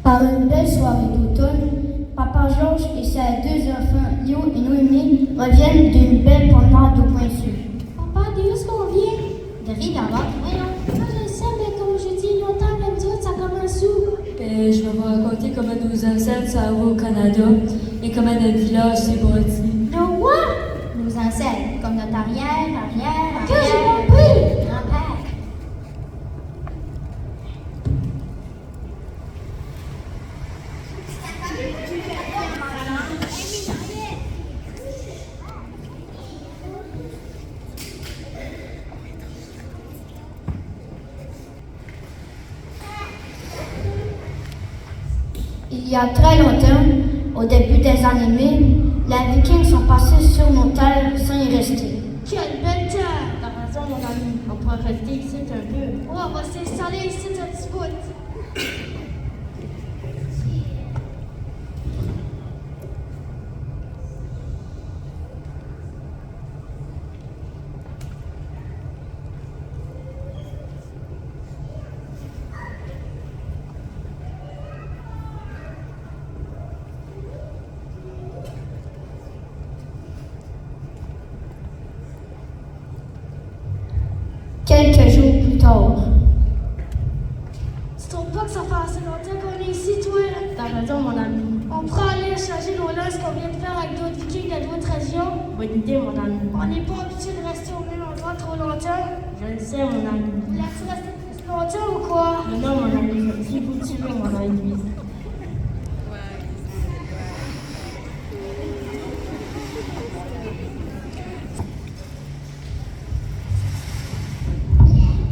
Par une belle soirée d'automne, Papa Georges et ses deux enfants, Léo et Noémie, reviennent d'une belle promenade au Pointu. Papa, d'où est-ce qu'on vient? De Rive-la-Bas, voyons. Moi, je le sais, mais comme je dis longtemps, même autres, ça commence où? Je vais vous raconter comment nos ancêtres sont arrivés au Canada et comment notre village s'est bâti. Le quoi? Nos ancêtres, comme notre arrière, Que j'ai compris! grand-père. Il y a très longtemps, au début des années 1000, les Vikings sont passés sur nos terres sans y rester. Quelle belle terre! T'as raison, mon ami. On pourrait rester ici un peu. Oh, on va s'installer ici un petit bout. Quelques jours plus tard, Tu trouves pas que ça fait assez longtemps qu'on est ici, toi, là? T'as raison, mon ami. On pourrait aller changer nos lances qu'on vient de faire avec d'autres Vikings de d'autres régions. Bonne idée, mon ami. On n'est pas habitué de rester au même endroit trop longtemps. Je le sais, mon ami. Voulais-tu rester plus longtemps ou quoi? Mais non, mon ami, si vous tirez, mon ami.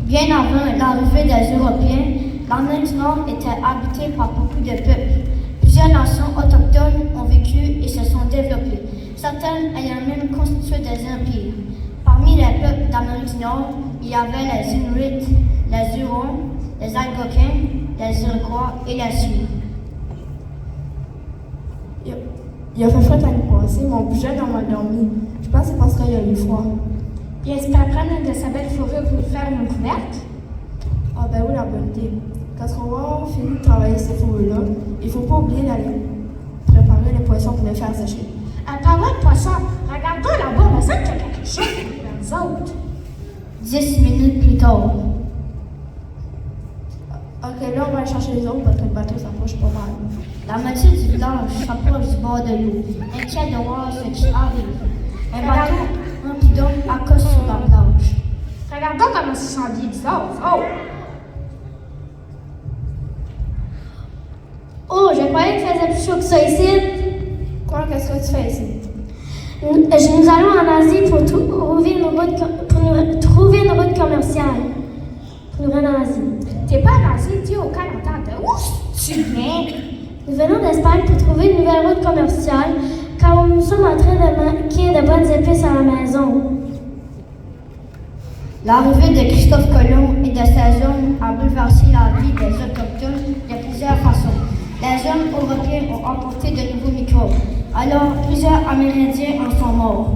bien avant l'arrivée des Européens, l'Amérique du Nord était habitée par beaucoup de peuples. Plusieurs nations autochtones ont vécu et se sont développées, certaines ayant même constitué des empires. Parmi les peuples d'Amérique du Nord, il y avait les Inuits, les Hurons, les Algonquins, les Iroquois et les Sioux. Il a fait froid l'année passée, mon plus jeune a mal dormi. Je pense que c'est parce qu'il a eu froid. Bien, c'est pas prendre de sa belle forêt pour faire une couverte. Ah ben oui, la bonne idée. Quand on va finir de travailler ces fourrures-là, il faut pas oublier d'aller préparer les poissons pour les faire sécher. À parler de poisson, regardons là-bas, mais ça qu'il y a quelque chose pour nous autres. 10 minutes plus tard, Ok, là on va aller chercher les autres parce que le bateau s'approche pas mal. la moitié du village s'approche du bord de l'eau, inquiet de voir ce qui arrive. Un bateau rempli d'eau accoste sur la plage. Regardons comment ça sent bien bizarre. Oh! Oh, je croyais qu'il faisait plus chaud que ça ici. Quoi, qu'est-ce que tu fais ici? Nous allons en Asie pour trouver une route commerciale. Pour nous rendre en Asie. T'es pas en Asie, tu es au Canada. Où tu viens? Nous venons d'Espagne pour trouver une nouvelle route commerciale car nous sommes en train de manquer de bonnes épices à la maison. L'arrivée de Christophe Colomb et de ses hommes a bouleversé la vie des Autochtones de plusieurs façons. Les hommes européens ont apporté de nouveaux microbes, alors plusieurs Amérindiens en sont morts.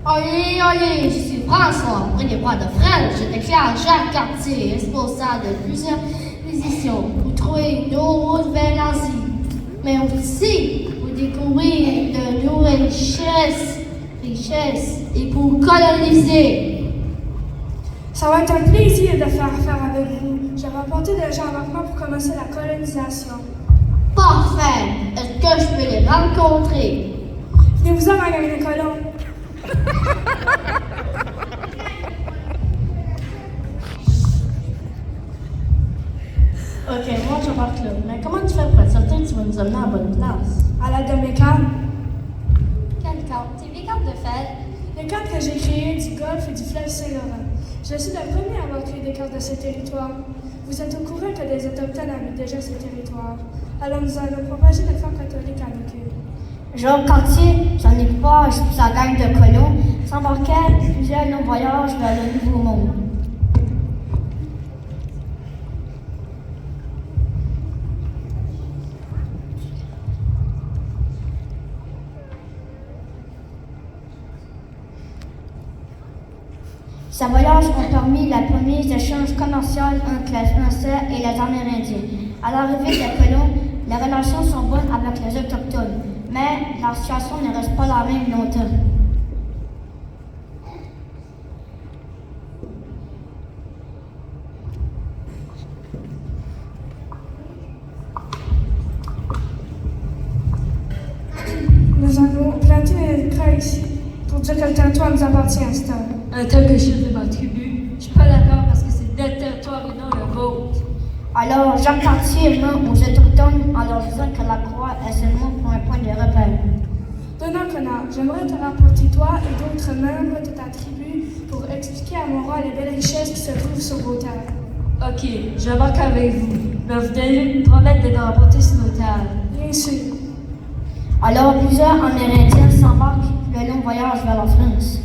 Oyez, je suis François, prenez pas de frêne, je déclare Jacques Cartier, responsable de plusieurs musiciens, pour trouver nos routes vers l'Asie, mais aussi pour découvrir de nouvelles richesses et pour coloniser. Ça va être un plaisir de faire affaire avec vous. J'avais apporté des gens avec moi pour commencer la colonisation. Parfait, est-ce que je peux les rencontrer? Venez-vous-en, Madame les colons. Ok, moi j'embarque là, mais comment tu fais pour être certain que tu vas nous emmener à la bonne place? À l'aide de mes cartes. Quelle carte? C'est les cartes de fête. Les cartes que j'ai créées du Golfe et du fleuve Saint-Laurent. Je suis le premier à avoir créé des cartes de ce territoire. Vous êtes au courant que des Autochtones habitent déjà ce territoire. Alors nous allons propager la foi catholique avec eux. Jacques Cartier, son équipage et sa gang de colons s'embarquaient plusieurs longs voyages vers le Nouveau Monde. Ces voyages ont permis la première échange commercial entre les Français et les Amérindiens. À l'arrivée des colons, les relations sont bonnes avec les Autochtones, mais la situation ne reste pas la même longtemps. Nous avons planté une croix ici pour dire que le territoire nous appartient à cette heure. En tant que chef de ma tribu, je suis pas d'accord parce que c'est notre territoire et non le vôtre. Alors, Jacques Cartier ment aux Autochtones en leur disant que la croix est seulement pour un point de repère. Donnant Connard, j'aimerais te rapporter toi et d'autres membres de ta tribu pour expliquer à mon roi les belles richesses qui se trouvent sur vos terres. Ok, j'embarque avec vous, mais vous devez me promettre de nous rapporter sur nos terres. Bien sûr. Alors, plusieurs Amérindiens s'embarquent le long voyage vers la France.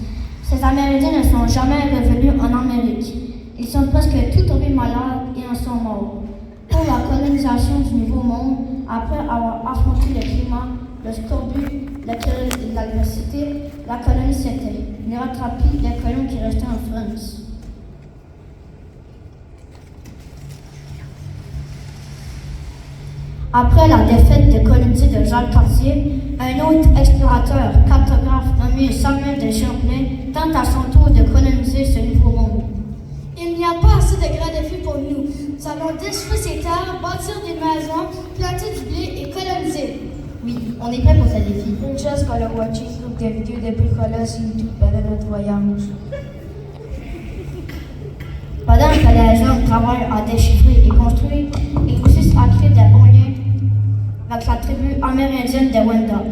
Ces Amérindiens ne sont jamais revenus en Amérique. Ils sont presque tous tombés malades et en sont morts. Pour la colonisation du Nouveau Monde, après avoir affronté le climat, le scorbut, l'adversité, la colonie s'était. Il rattrapit les colons qui restaient en France. Après la défaite de colonie de Jacques Cartier, un autre explorateur, cartographe nommé Samuel de Champlain tente à son tour de coloniser ce nouveau monde. Il n'y a pas assez de grains de fût pour nous. Nous allons déchirer ces terres, bâtir des maisons, planter du blé et coloniser. Oui, on est prêt pour ce défi. Une chose qu'on a watché sur des vidéos de bricolage sur YouTube pendant notre voyage. Pendant que les gens travaillent à déchiffrer et construire, ils réussissent à créer des bons liens avec la tribu amérindienne des Wendat.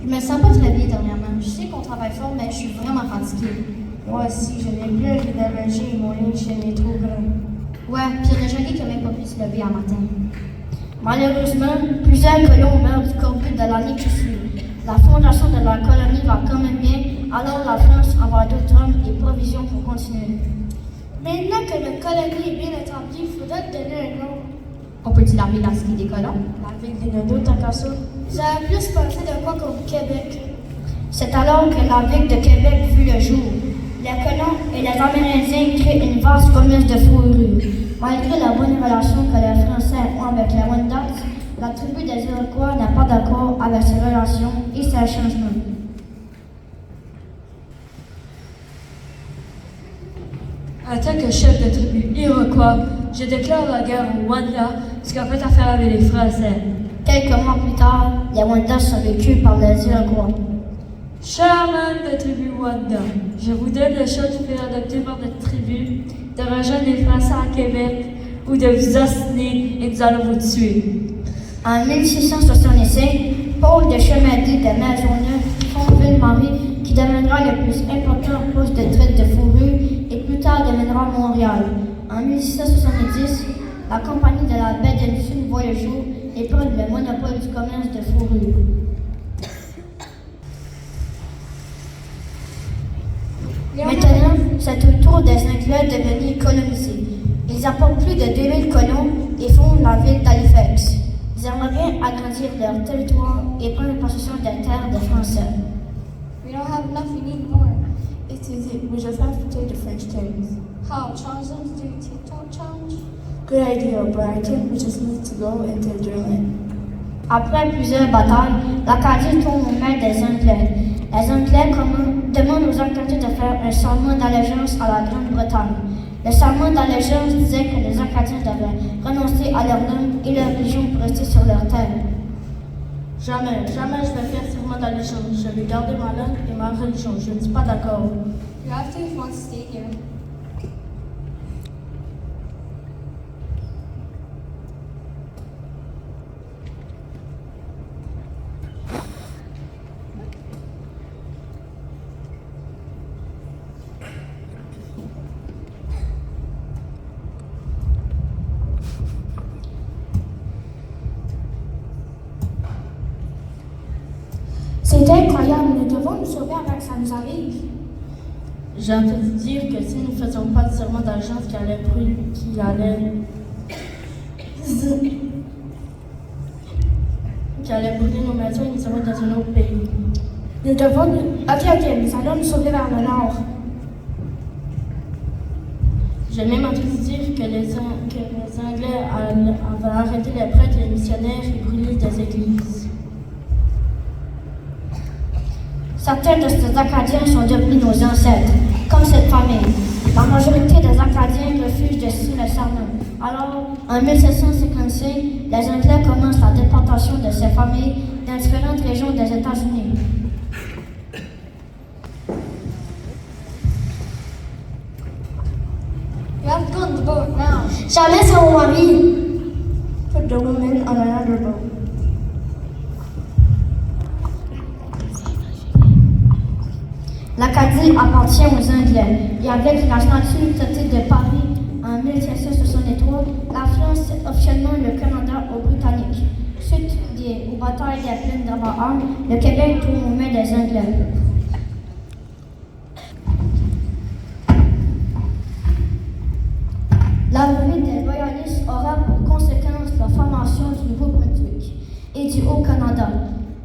Je me sens pas très bien dernièrement. Je sais qu'on travaille fort, mais je suis vraiment fatiguée. Moi aussi, je n'ai plus envie d'allonger et mon linge est trop grand. Ouais, puis il y en a jamais qui a même pas pu se lever un matin. Malheureusement, plusieurs colons meurent du scorbut de l'année qui suit. La fondation de la colonie va quand même bien, alors la France envoie d'autres hommes et provisions pour continuer. Maintenant que notre colonie est bien établie, il faudrait te donner un nom. On peut-tu l'appeler la cité des colons? La ville de Nono, tant qu'à ça. J'avais plus pensé de quoi qu'au Québec. C'est alors que la ville de Québec vit le jour. Les colons et les Amérindiens créent une vaste commerce de fourrure. Malgré la bonne relation que les Français ont avec les Wendats, la tribu des Iroquois n'est pas d'accord avec ces relations et ces changements. En tant que chef de tribu iroquois, je déclare la guerre aux Wendat parce qu'on fait affaire avec les Français. Quelques mois plus tard, les Wendats sont vécus par les Iroquois. Chers membres de tribu Wanda, je vous donne le choix de vous faire adopter par notre tribu, de rejoindre les Français à Québec ou de vous ostiner et nous allons vous tuer. En 1665, Paul de Chemadie de Maisonneuve fonde Ville-Marie qui deviendra le plus important poste de traite de fourrure et plus tard deviendra Montréal. En 1670, la compagnie de la baie de Lucie voit le jour et prend le monopole du commerce de fourrure. Maintenant, c'est au tour des Anglais de venir coloniser. Ils apportent plus de 2000 colons et fondent la ville d'Halifax. Ils aimeraient bien agrandir leur territoire et prendre possession des terres des Français. We don't have enough, we need more. It is it. We just have to take the French terms. How? Challenge them to do a TikTok challenge? Good idea, but I think we just need to go into drilling. Après plusieurs batailles, l'Acadie tombe aux mains des Anglais. Les Anglais demandent aux Acadiens de faire un serment d'allégeance à la Grande-Bretagne. Le serment d'allégeance disait que les Acadiens devaient renoncer à leur nom et leur religion pour rester sur leur terre. Jamais je vais faire serment d'allégeance. Je vais garder ma langue et ma religion. Je ne suis pas d'accord. You have to if you want to stay here. C'est incroyable, nous devons nous sauver avant que ça nous arrive. J'ai entendu dire que si nous ne faisions pas de serment d'allégeance, qu'il qui allaient brûler nos maisons et nous envoyer dans un autre pays. Nous devons... Ok, nous allons nous sauver vers le nord. J'ai même entendu dire que les Anglais avaient arrêté les prêtres et les missionnaires et brûlé des églises. Certains de ces Acadiens sont devenus nos ancêtres, comme cette famille. La majorité des Acadiens refusent de signer le serment. Alors, en 1755, les Anglais commencent la déportation de ces familles dans différentes régions des États-Unis. You have to go on the boat now. Jamais sans mon mari. Put the women on another boat. L'Acadie appartient aux Anglais et avec la signature du traité de Paris en 1763, la France cède officiellement le Canada aux Britanniques. Suite aux batailles des plaines d'Abraham, le Québec tombe aux mains des Anglais. L'arrivée des loyalistes aura pour conséquence la formation du Nouveau-Brunswick et du Haut-Canada.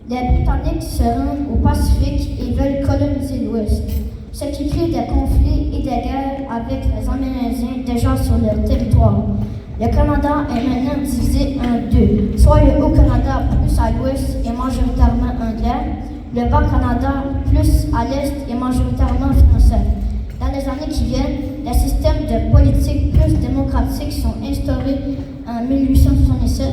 Les Britanniques se rendent au Pacifique et veulent coloniser l'Ouest, ce qui crée des conflits et des guerres avec les Amérindiens déjà sur leur territoire. Le Canada est maintenant divisé en deux, soit le Haut-Canada plus à l'ouest est majoritairement anglais, le Bas-Canada plus à l'est est majoritairement français. Dans les années qui viennent, les systèmes de politique plus démocratiques sont instaurés en 1867.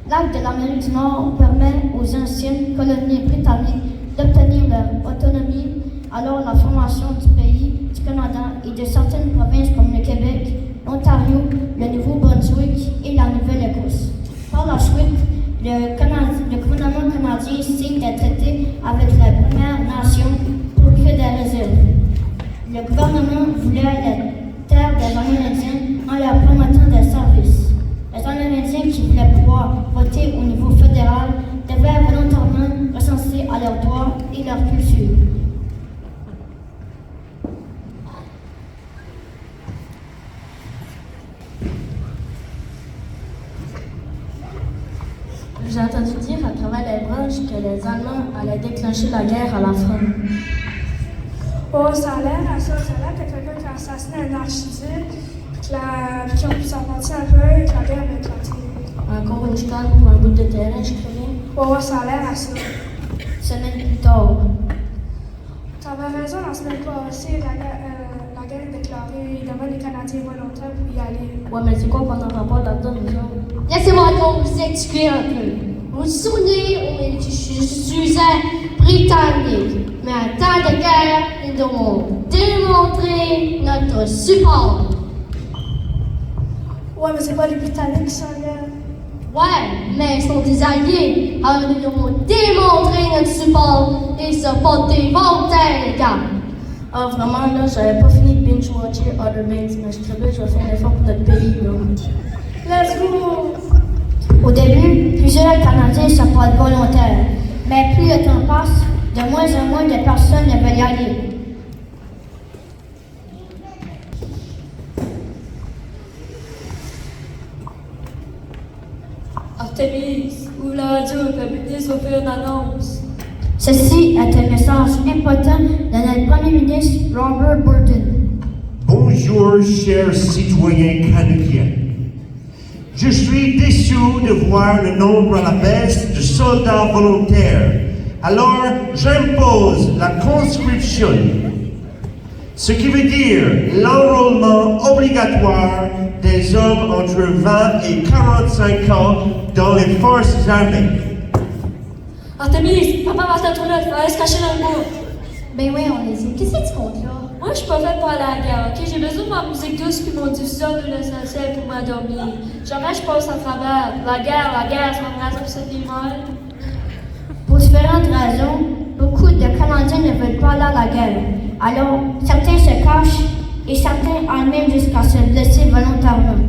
L'acte de l'Amérique du Nord permet aux anciennes colonies britanniques d'obtenir leur autonomie, alors la formation du pays, du Canada et de certaines provinces comme le Québec, l'Ontario, le Nouveau-Brunswick et la Nouvelle-Écosse. Par la suite, le gouvernement canadien signe des traités avec les Premières Nations pour créer des réserves. Le gouvernement voulait les terres des Amérindiens en leur promettant des services. Les Amérindiens qui voulaient pouvoir voter au niveau fédéral devaient volontairement recenser à leurs droits et leur culture. J'ai entendu dire à travers les branches que les Allemands allaient déclencher la guerre à la fin. Oh, ça a l'air à ça. Ça a l'air que quelqu'un qui a assassiné un archiduc, puis qui ont pu s'en partir un peu et que la guerre a éclaté. Encore une chicane pour un bout de terrain, je crois. Oh, ça a l'air à ça. Semaine plus tard. T'avais raison, la semaine passée, la guerre est déclarée. Il demande les Canadiens volontaires pour y aller. Ouais, mais c'est quoi qu'on en rapport là-dedans, nous autres? Laissez-moi donc vous expliquer un peu. Vous vous souvenez, je suis un Britannique, mais en temps de guerre, nous devons démontrer notre support. Ouais, mais c'est pas les Britanniques qui sont en guerre. Ouais, mais ils sont des alliés, alors nous devons démontrer notre support et se porter volontaires, les gars. Ah, vraiment, là, j'avais pas fini de binge-watcher Other Banks, mais je crois que je vais faire un effort pour notre pays, là. Let's go! Au début, plusieurs Canadiens se portent volontaires, mais plus le temps passe, de moins en moins de personnes ne veulent y aller. Artemis, ouvre la radio, le ministre va faire une annonce. Ceci est un message important de notre Premier ministre Robert Burton. Bonjour, chers citoyens canadiens. Je suis déçu de voir le nombre à la baisse de soldats volontaires. Alors, j'impose la conscription, ce qui veut dire l'enrôlement obligatoire des hommes entre 20 et 45 ans dans les forces armées. Artemis, papa va t'attendre, il va aller se cacher dans le bois. Ben oui, on les aime. Qu'est-ce que tu comptes là? Moi, je suis pas faite pour aller à la guerre, ok? J'ai besoin de ma musique douce puis mon diffuseur de l'essentiel pour m'endormir. Jamais je passe à travers. La guerre, c'est ma raison pour cette vie mal. Pour différentes raisons, beaucoup de Canadiens ne veulent pas aller à la guerre. Alors, certains se cachent et certains allent même jusqu'à se blesser volontairement.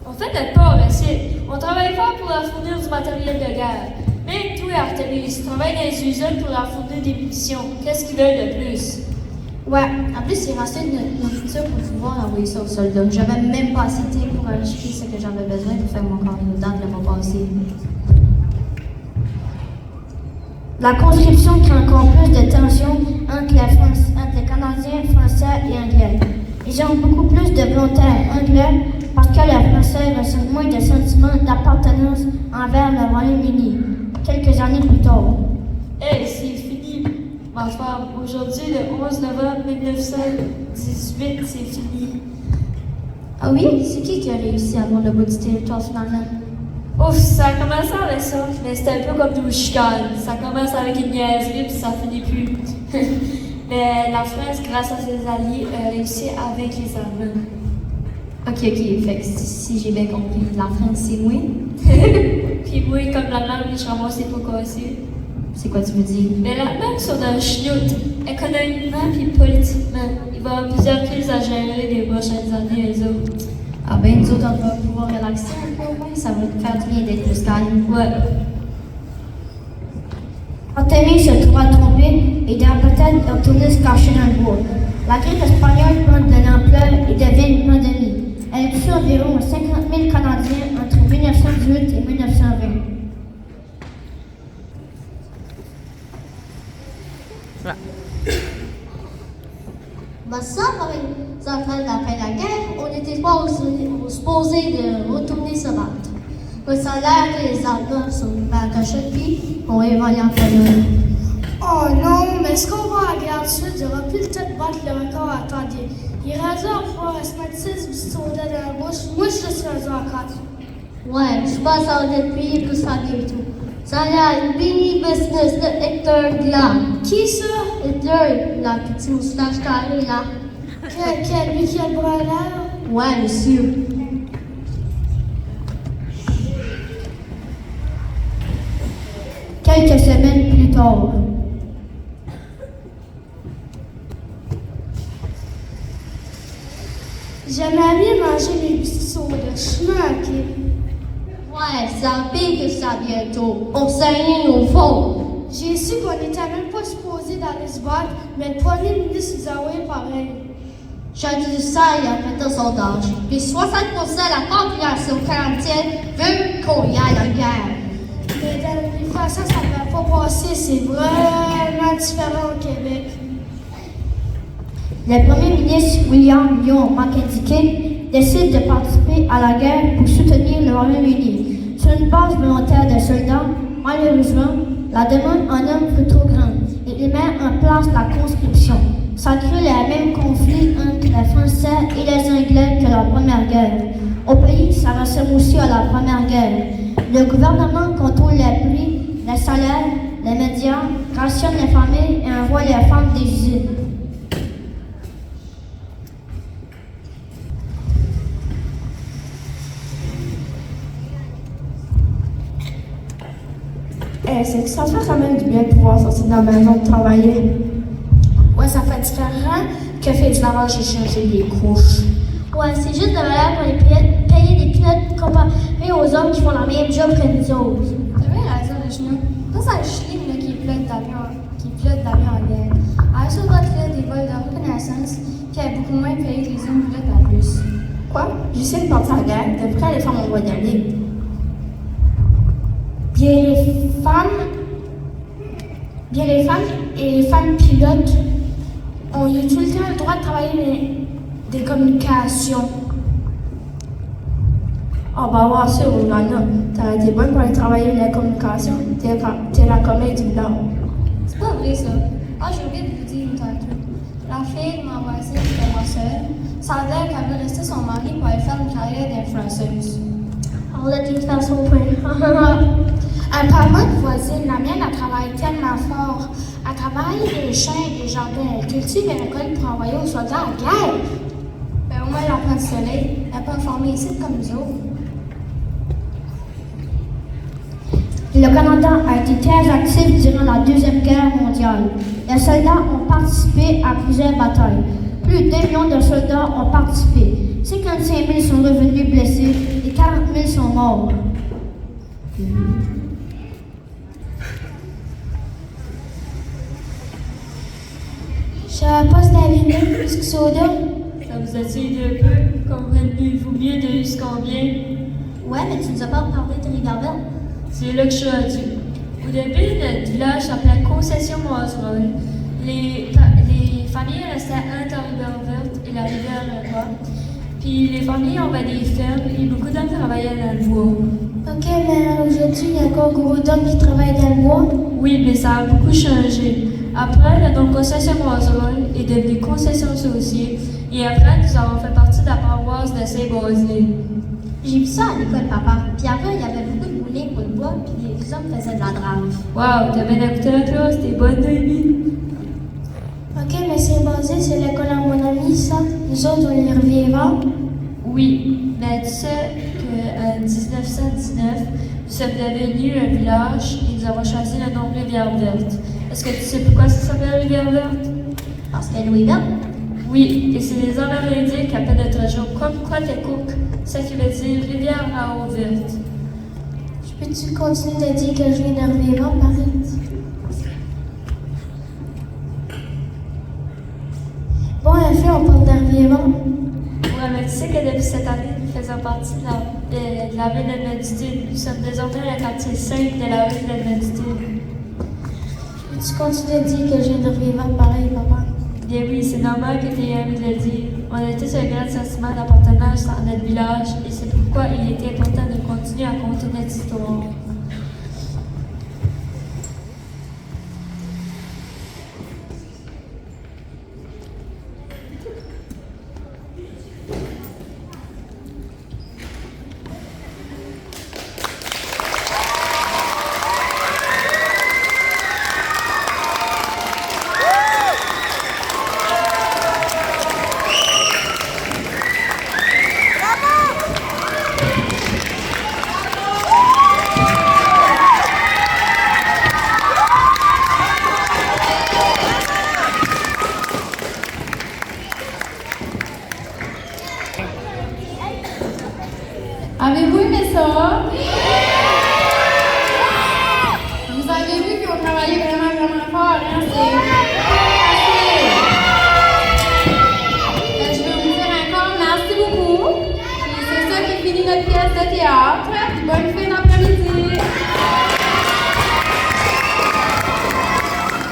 On fait notre part ici. On travaille fort pour leur fournir du matériel de guerre. Même toi, Artemis, travaille dans les usines pour leur fournir des munitions. Qu'est-ce qu'ils veulent de plus? Ouais, en plus, il restait de nourriture pour pouvoir envoyer ça aux soldats. J'avais même pas assez de temps pour acheter ce que j'avais besoin pour faire mon corps dedans de le mois passé. La conscription crée encore plus de tensions entre les Canadiens français et anglais. Ils ont beaucoup plus de volontaires anglais parce que les Français ressentent moins de sentiments d'appartenance envers le Royaume-Uni, quelques années plus tard. Hey, c'est fini, ma femme. Aujourd'hui, le 11 novembre 1918, c'est fini. Ah oui? C'est qui a réussi à avoir le bout du territoire finalement? Ouf, ça a commencé avec ça, mais c'était un peu comme nous chicanes. Ça commence avec une niaiserie, puis ça finit plus. Mais la France, grâce à ses alliés, a réussi avec les Allemands. Ok, fait que si j'ai bien compris, la France c'est moi. Puis moi, comme l'Allemagne, je ramasse pas cassé. C'est quoi tu veux dire? Mais l'Allemagne sont dans le chenoute, économiquement puis politiquement. Il va y avoir plusieurs crises à gérer les prochaines années, eux autres. Ah ben, nous autres, on va pouvoir relaxer un peu au moins. Ça va nous faire du bien d'être plus calme. Ouais. Anthony se trouva trompé et doit peut-être retourner se cacher dans le bois. La grippe espagnole prend de l'ampleur et devient une pandémie. Elle tue environ 50 000 Canadiens entre 1918 et 1920. Ben ça, par exemple, après la guerre, on n'était pas supposés de retourner se battre. Mais ça a l'air que les Allemands sont vers la cachette puis on va évaluer en famille. Oh non, mais est-ce qu'on va à la guerre du Sud? Il n'y aura plus le temps de battre le record. Attendez, il est rendu à pouvoir se mettre 6 pistolets dans la bouche. Moi, je suis rendu à 4. Ouais, je pense que ça va être payé plus ça bientôt. Ça a l'air une mini business de Hector Glam. Qui ça? Hector, la petite moustache carrée là. Lui qui a le bras là? Ouais, monsieur. Quelques semaines plus tard. J'aimerais bien manger mes biscuits de schmuck. Ouais, ça pique que ça bientôt. On sait rien au fond. J'ai su qu'on n'était même pas supposé d'aller se battre, mais le premier ministre nous a envoyé pareil. J'ai dit ça il y a fait un sondage. Puis 60% de la population canadienne veut qu'on y aille en guerre. Mais dans les Français, ça ne va pas passer. C'est vraiment différent au Québec. Le premier ministre William Lyon Mackenzie décide de participer à la guerre pour soutenir le Royaume-Uni. Sur une base volontaire de soldats, malheureusement, la demande en hommes fut trop grande et il met en place la conscription. Ça crée le même conflit entre les Français et les Anglais que la Première Guerre. Au pays, ça ressemble aussi à la Première Guerre. Le gouvernement contrôle les prix, les salaires, les médias, rationne les familles et envoie les femmes des usines. C'est que ça fait quand même du bien de pouvoir sortir de la maison de travailler. Ouais, ça fait différent que faire du lavage et changer les couches. Ouais, c'est juste de valeur pour les payer des pilotes comparé aux hommes qui font la même job que nous autres. T'as bien raison, le chemin. Ça, c'est un chien qui pilote d'avion en guerre. Alors, ça doit faire des vols de reconnaissance qui a beaucoup moins payé que les hommes pilotes à plus. Quoi? J'essaie de partir à la guerre, depuis quand les femmes ont le droit d'y aller? Bien les femmes et les femmes pilotes ont eu tout le temps le droit de travailler des communications. Oh, bah, voir ça, Roulana. T'as été bonne pour aller travailler la communication. T'es la comédie du Nord. C'est pas vrai, ça. Ah, j'ai oublié de vous dire une tantôt. La fille m'a envoyé ça pour moi seule. Ça a l'air qu'elle veut rester son mari pour aller faire une carrière d'influenceuse. On l'a dit de faire son point. Apparemment, une voisine, la mienne, elle travaille tellement fort. Elle travaille les champs et les jardins. Elle cultive et récolte pour envoyer aux soldats à la guerre. Ben, au moins, elle apprend du soleil. Elle peut informer ici comme nous autres. Le Canada a été très actif durant la Deuxième Guerre mondiale. Les soldats ont participé à plusieurs batailles. Plus d'1 million de soldats ont participé. 55 000 sont revenus blessés et 40 000 sont morts. Je Je passe la ville jusqu'au soda. Ça vous attire un peu? Comprenez-vous mieux de ce qu'on vient? Ouais, mais tu nous as pas parlé de Rivière-Verte. C'est là que je suis rendu. Au début, notre village s'appelait Concession Moiserolle. Les familles restaient entre la rivière verte et la rivière Leroy. Puis les familles avaient des fermes et beaucoup d'hommes travaillaient dans le bois. Ok, mais aujourd'hui, il y a encore gros d'hommes qui travaillent dans le bois. Oui, mais ça a beaucoup changé. Après, le nom Concession Moiserolle est devenu Concession Saucier. Et après, nous avons fait partie de la paroisse de Saint-Basilée. J'ai vu ça à l'école, papa. Puis avant, il y avait beaucoup de bowling pour le bois, puis les hommes faisaient de la drame. Wow, t'as bien écouté la classe, t'es bonne, Amy. Ok, mais c'est basé, c'est l'école à mon ami, ça. Nous autres, on y revient avant. Oui, mais tu sais qu'en 1919, nous sommes devenus un village et nous avons choisi le nom Rivière-Verte. Est-ce que tu sais pourquoi ça s'appelle Rivière-Verte? Parce que Louis verte. Oui, et c'est les Amérindiens qui appellent notre région comme Quatecook, ce qui veut dire rivière à eau verte. Peux-tu continuer de dire que je viens de revivre, Paris? Bon, en fait, on parle d'Arvivant. Ouais, mais tu sais que depuis cette année, nous faisons partie de la ville d'Edmundston. Nous sommes désormais le quartier 5 de la ville d'Edmundston. Peux-tu continuer de dire que je viens de revivre, pareil, papa? Bien oui, c'est normal que tu aies envie de le dire. On a tous un grand sentiment d'appartenance dans notre village et c'est pourquoi il était important de continuer à compter notre histoire.